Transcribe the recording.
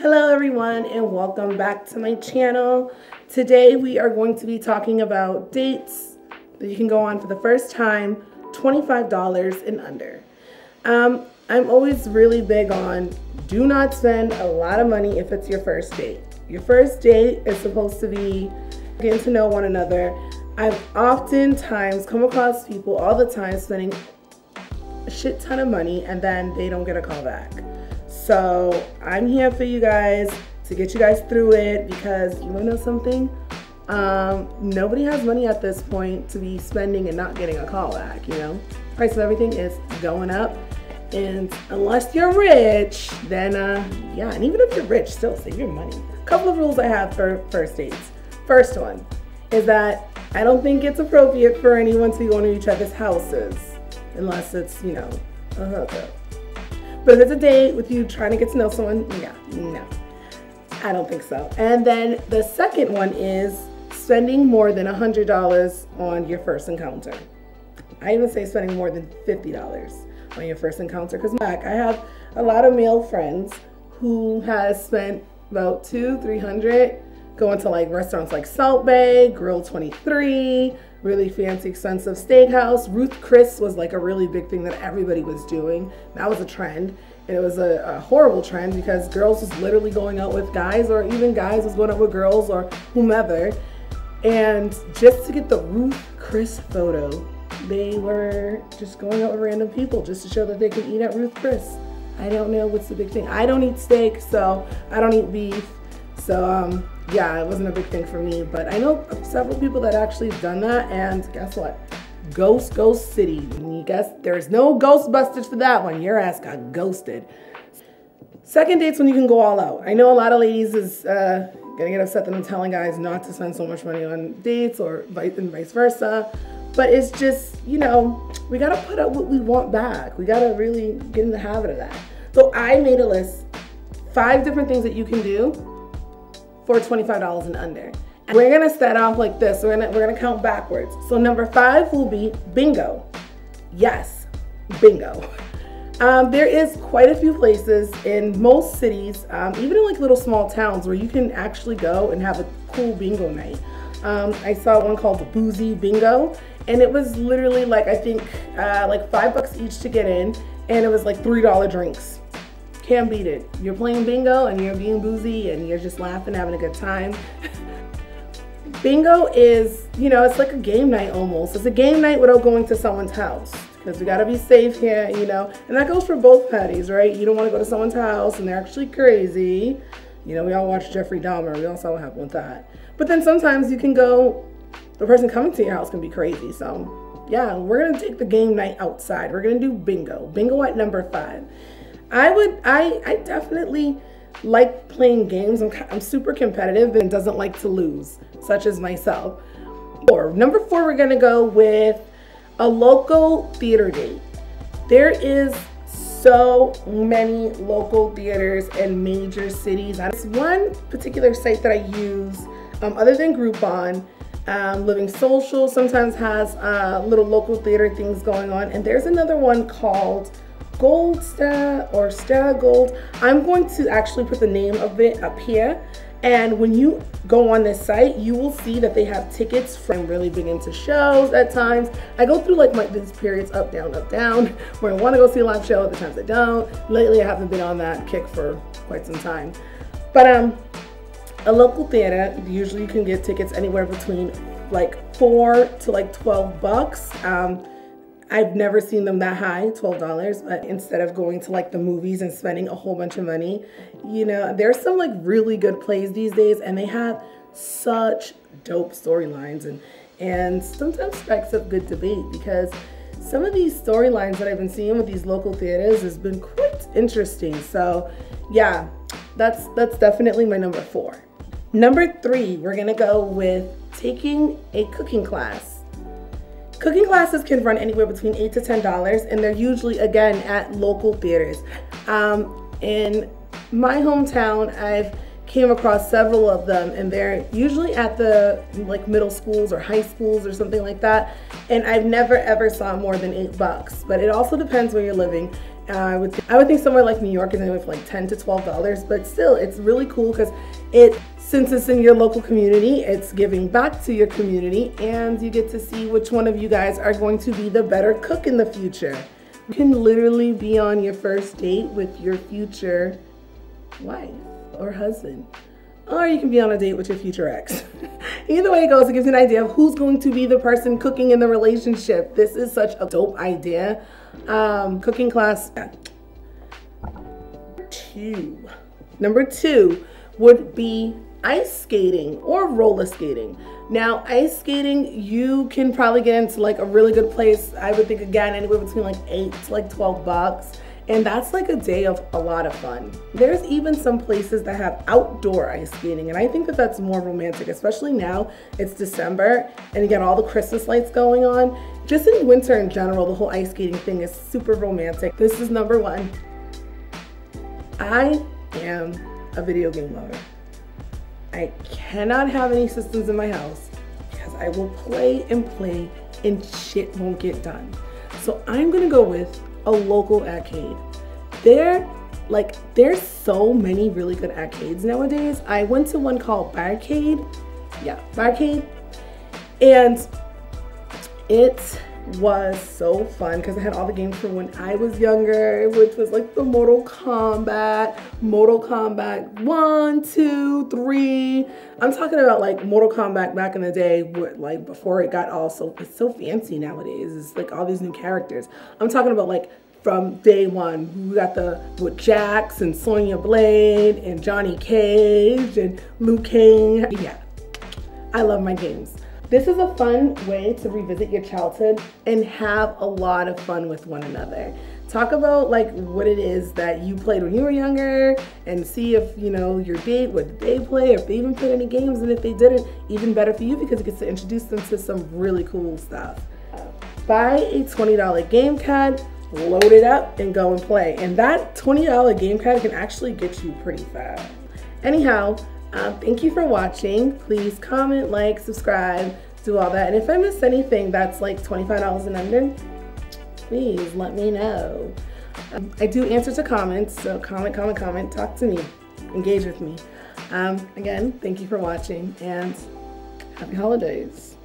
Hello everyone and welcome back to my channel. Today we are going to be talking about dates that you can go on for the first time, $25 and under. I'm always really big on do not spend a lot of money if it's your first date. Your first date is supposed to be getting to know one another. I've oftentimes come across people all the time spending a shit ton of money and then they don't get a call back. So I'm here for you guys to get you guys through it, because you wanna know something? Nobody has money at this point to be spending and not getting a call back, you know? Price of everything is going up, and unless you're rich, then yeah, and even if you're rich, still save your money. A couple of rules I have for first dates. First one is that I don't think it's appropriate for anyone to be going to each other's houses unless it's, you know, a hookup. But if it's a date with you trying to get to know someone, yeah, no, I don't think so. And then the second one is spending more than $100 on your first encounter. I even say spending more than $50 on your first encounter, because I have a lot of male friends who has spent about $200-300 going to like restaurants like Salt Bae, Grill 23, really fancy expensive steakhouse. Ruth Chris was like a really big thing that everybody was doing. That was a trend, and it was a horrible trend because girls was literally going out with guys, or even guys was going out with girls or whomever, and just to get the Ruth Chris photo, they were just going out with random people just to show that they could eat at Ruth Chris. I don't know what's the big thing. I don't eat steak, so I don't eat beef. So yeah, it wasn't a big thing for me, but I know several people that actually have done that, and guess what? Ghost City. And you guess there's no Ghostbusters for that one. Your ass got ghosted. Second date's when you can go all out. I know a lot of ladies is gonna get upset that I'm telling guys not to spend so much money on dates, or vice versa, but it's just, you know, we gotta put out what we want back. We gotta really get in the habit of that. So I made a list, 5 different things that you can do for $25 and under. And we're gonna start off like this. We're gonna count backwards. So number 5 will be bingo. Yes, bingo. There is quite a few places in most cities, even in like little small towns, where you can actually go and have a cool bingo night. I saw one called Boozy Bingo, and it was literally like, I think like $5 each to get in, and it was like $3 drinks. Can't beat it. You're playing bingo and you're being boozy and you're just laughing, having a good time. Bingo is, you know, it's like a game night almost. It's a game night without going to someone's house, because we gotta be safe here, you know, and that goes for both parties, right? You don't wanna go to someone's house and they're actually crazy. You know, we all watched Jeffrey Dahmer. We all saw what happened with that. But then sometimes you can go, the person coming to your house can be crazy. So yeah, we're gonna take the game night outside. We're gonna do bingo. Bingo at number 5. I definitely like playing games. I'm super competitive and doesn't like to lose, such as myself. Number 4, we're gonna go with a local theater date. There is so many local theaters in major cities. There's one particular site that I use, other than Groupon. Living Social sometimes has little local theater things going on, and there's another one called Gold Star or Star Gold. I'm going to actually put the name of it up here, and when you go on this site, you will see that they have tickets. I'm really big into shows at times. I go through like these periods up, down, where I want to go see a live show, other times I don't. Lately I haven't been on that kick for quite some time. But a local theater, usually you can get tickets anywhere between like $4 to like $12. I've never seen them that high, $12, but instead of going to like the movies and spending a whole bunch of money, you know, there's some like really good plays these days, and they have such dope storylines and sometimes spikes up good debate, because some of these storylines that I've been seeing with these local theaters has been quite interesting. So yeah, that's definitely my number 4. Number 3, we're gonna go with taking a cooking class. Cooking classes can run anywhere between $8 to $10, and they're usually, again, at local theaters. In my hometown, I've came across several of them, and they're usually at the like middle schools or high schools or something like that. And I've never ever saw more than $8, but it also depends where you're living. I would think somewhere like New York is anywhere for like $10 to $12, but still, it's really cool because since it's in your local community, it's giving back to your community, and you get to see which one of you guys are going to be the better cook in the future. You can literally be on your first date with your future wife or husband, or you can be on a date with your future ex. Either way it goes, it gives you an idea of who's going to be the person cooking in the relationship. This is such a dope idea. Cooking class. Number two would be ice skating or roller skating. Now, ice skating, you can probably get into like a really good place. I would think again anywhere between like $8 to like $12. And that's like a day of a lot of fun. There's even some places that have outdoor ice skating, and I think that that's more romantic, especially now it's December and you got all the Christmas lights going on. Just in winter in general, the whole ice skating thing is super romantic. This is number one. I am a video game lover. I cannot have any systems in my house because I will play and shit won't get done. So I'm gonna go with a local arcade. There's so many really good arcades nowadays. I went to one called Barcade. Yeah, Barcade. And it was so fun because I had all the games from when I was younger, which was like the Mortal Kombat 1, 2, 3. I'm talking about like Mortal Kombat back in the day, like before it got it's so fancy nowadays. It's like all these new characters. I'm talking about like from day one. We got with Jax and Sonya Blade and Johnny Cage and Liu Kang. Yeah, I love my games. This is a fun way to revisit your childhood and have a lot of fun with one another. Talk about like what it is that you played when you were younger and see if, you know, your date, what did they play, or if they even played any games, and if they didn't, even better for you because it gets to introduce them to some really cool stuff. Buy a $20 game card, load it up, and go and play. And that $20 game card can actually get you pretty far. Anyhow, thank you for watching. Please comment, like, subscribe, do all that. And if I missed anything that's like $25 and under, please let me know. I do answer to comments, so comment, talk to me, engage with me. Again, thank you for watching and happy holidays.